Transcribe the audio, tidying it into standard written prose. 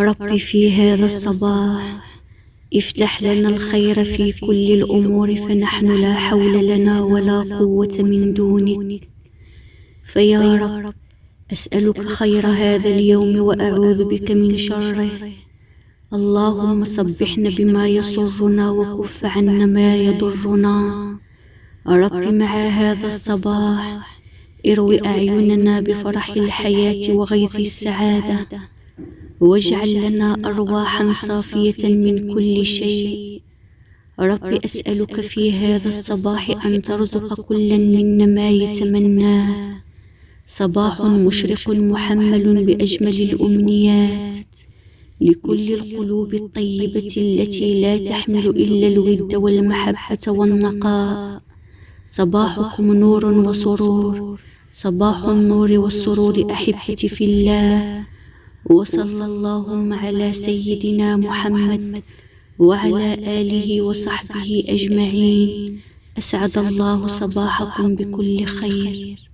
رب في هذا الصباح افتح لنا الخير في كل الأمور، فنحن لا حول لنا ولا قوة من دونك. فيا رب أسألك خير هذا اليوم وأعوذ بك من شره. اللهم صبحنا بما يسرنا وكف عنا ما يضرنا. رب مع هذا الصباح اروي أعيننا بفرح الحياة وغيث السعادة، واجعل لنا أرواحا صافية من كل شيء. رب أسألك في هذا الصباح أن ترزق كلا منا ما يتمناه. صباح مشرق محمل بأجمل الأمنيات لكل القلوب الطيبة التي لا تحمل إلا الود والمحبة والنقاء. صباحكم نور وسرور، صباح النور والسرور أحبتي في الله. وصلى اللهم على سيدنا محمد وعلى آله وصحبه أجمعين. أسعد الله صباحكم بكل خير.